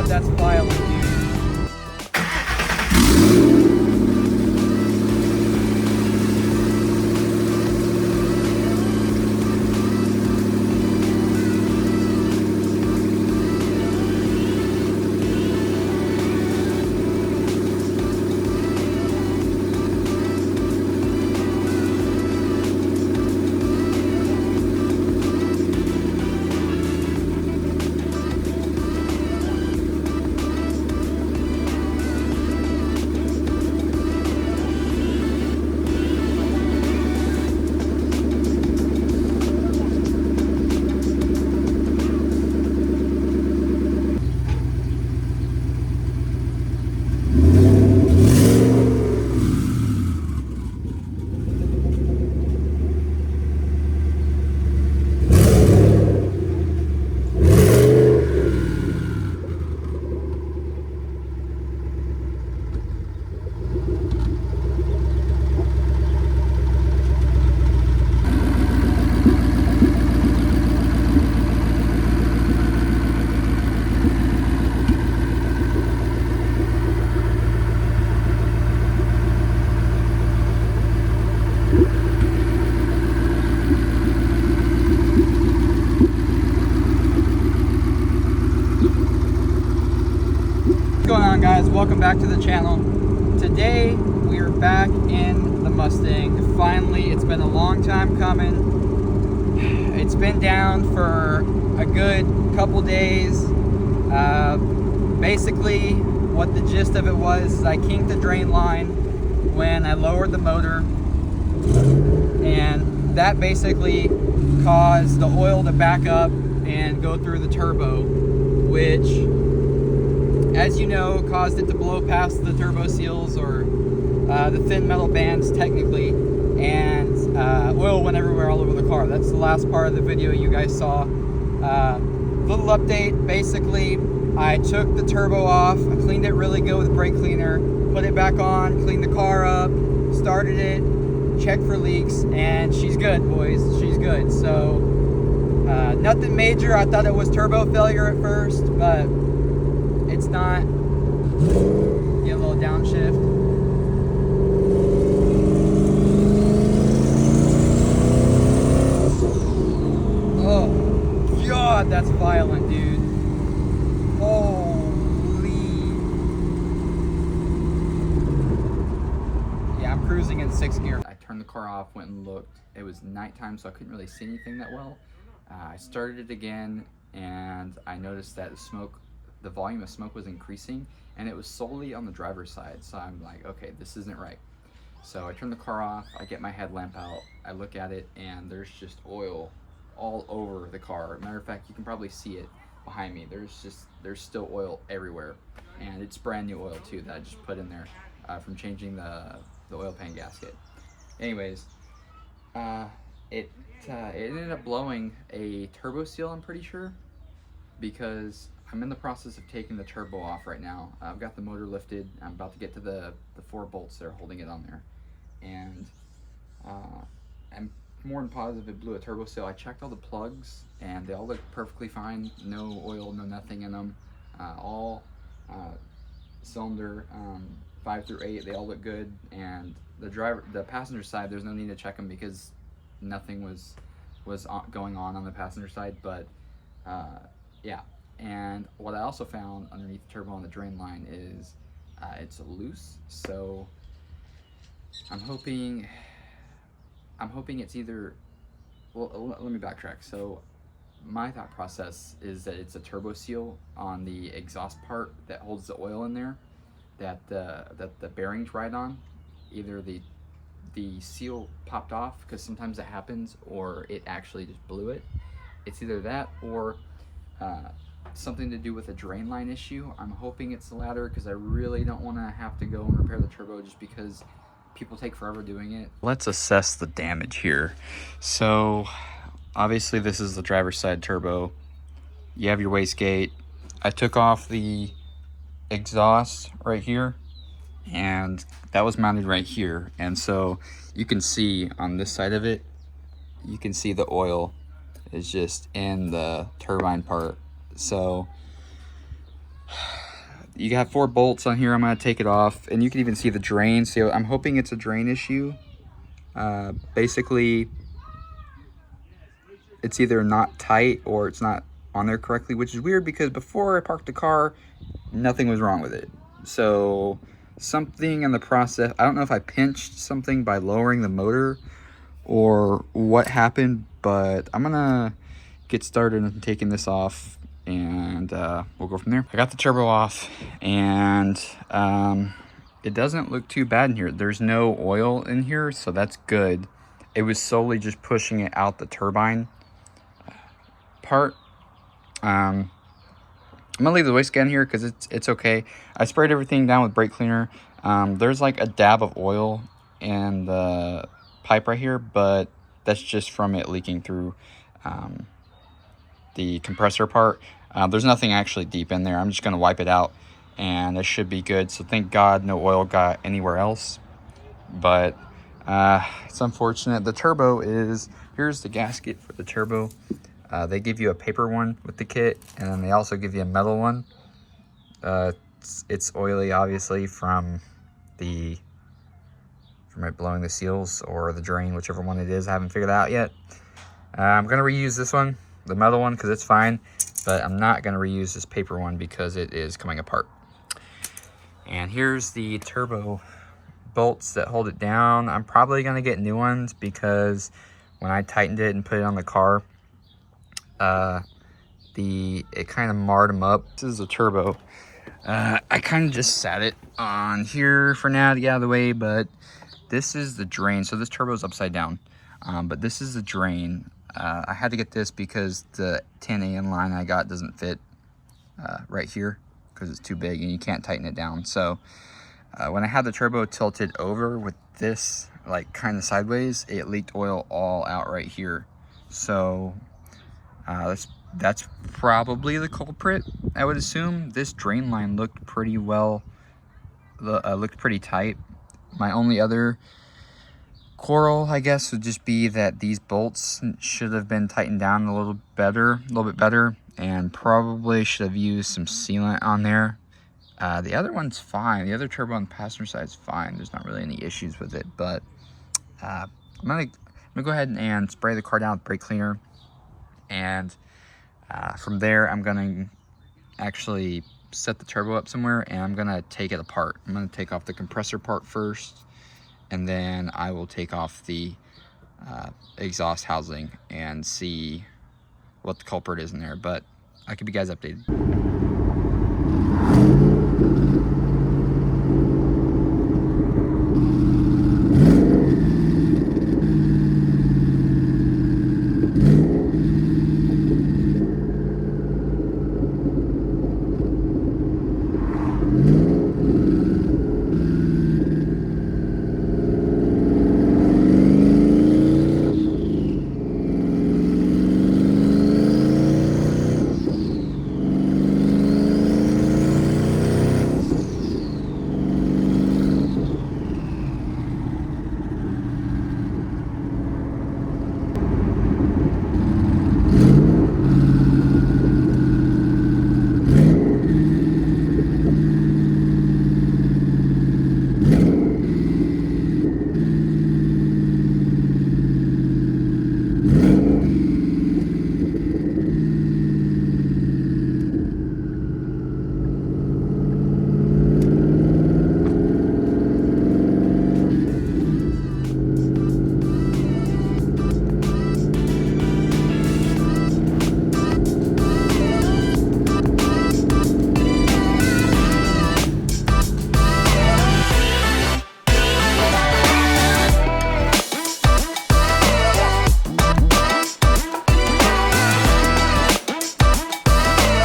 God, that's violent, dude. What's going on, guys? Welcome back to the channel. Today we are back in the Mustang. Finally, it's been a long time coming. It's been down for a good couple days. Basically what the gist of it was is I kinked the drain line when I lowered the motor, and that basically caused the oil to back up and go through the turbo, which, as you know, caused it to blow past the turbo seals, or the thin metal bands technically, and oil went everywhere all over the car. That's the last part of the video you guys saw. Little update, basically I took the turbo off, I cleaned it really good with a brake cleaner, put it back on, cleaned the car up, started it, checked for leaks, and she's good, boys, she's good. So nothing major. I thought it was turbo failure at first, but it's not. Get a little downshift. Oh God, that's violent, dude. Holy. Yeah, I'm cruising in 6th gear. I turned the car off, went and looked. It was nighttime, so I couldn't really see anything that well. I started it again, and I noticed that the volume of smoke was increasing, and it was solely on the driver's side. So I'm like, okay, this isn't right. So I turn the car off, I get my headlamp out, I look at it, and there's just oil all over the car. Matter of fact, you can probably see it behind me. There's still oil everywhere, and it's brand new oil too that I just put in there from changing the oil pan gasket. Anyways, it ended up blowing a turbo seal, I'm pretty sure, because I'm in the process of taking the turbo off right now. I've got the motor lifted. I'm about to get to the 4 bolts that are holding it on there, and I'm more than positive it blew a turbo seal. I checked all the plugs, and they all look perfectly fine. No oil, no nothing in them. All cylinder 5 through 8, they all look good. And the passenger side, there's no need to check them because nothing was going on the passenger side. But yeah. And what I also found underneath the turbo on the drain line is it's loose. So I'm hoping it's either, well, let me backtrack. So my thought process is that it's a turbo seal on the exhaust part that holds the oil in there, that the bearings ride on. Either the seal popped off, because sometimes that happens, or it actually just blew it. It's either that or something to do with a drain line issue. I'm hoping it's the latter, because I really don't want to have to go and repair the turbo just because people take forever doing it. Let's assess the damage here. So obviously this is the driver's side turbo. You have your wastegate. I took off the exhaust right here, and that was mounted right here, and so you can see on this side of it, you can see the oil is just in the turbine part. So you have 4 bolts on here. I'm gonna take it off, and you can even see the drain. So I'm hoping it's a drain issue. Basically, it's either not tight or it's not on there correctly, which is weird because before I parked the car, nothing was wrong with it. So something in the process, I don't know if I pinched something by lowering the motor or what happened, but I'm gonna get started on taking this off, and we'll go from there. I got the turbo off, and it doesn't look too bad in here. There's no oil in here, so that's good. It was solely just pushing it out the turbine part. I'm gonna leave the waste gun here because it's okay. I sprayed everything down with brake cleaner. There's like a dab of oil in the pipe right here, but that's just from it leaking through the compressor part. There's nothing actually deep in there. I'm just gonna wipe it out, and it should be good. So thank God no oil got anywhere else. But it's unfortunate. The turbo is, here's the gasket for the turbo. They give you a paper one with the kit, and then they also give you a metal one. It's oily, obviously, from it blowing the seals or the drain, whichever one it is. I haven't figured that out yet. I'm going to reuse this one, the metal one, because it's fine, but I'm not going to reuse this paper one because it is coming apart. And here's the turbo bolts that hold it down. I'm probably going to get new ones because when I tightened it and put it on the car, it kind of marred them up. This is a turbo. I kind of just sat it on here for now to get out of the way, but this is the drain. So this turbo is upside down, but this is the drain. I had to get this because the 10AN line I got doesn't fit right here because it's too big and you can't tighten it down. So when I had the turbo tilted over with this like kind of sideways, it leaked oil all out right here. So that's probably the culprit, I would assume. This drain line looked pretty well, looked pretty tight. My only other quarrel, I guess, would just be that these bolts should have been tightened down a little bit better, and probably should have used some sealant on there. The other one's fine. The other turbo on the passenger side is fine. There's not really any issues with it, but I'm gonna go ahead and spray the car down with brake cleaner, and from there I'm gonna actually set the turbo up somewhere, and I'm gonna take it apart. I'm gonna take off the compressor part first, and then I will take off the exhaust housing and see what the culprit is in there. But I'll keep you guys updated.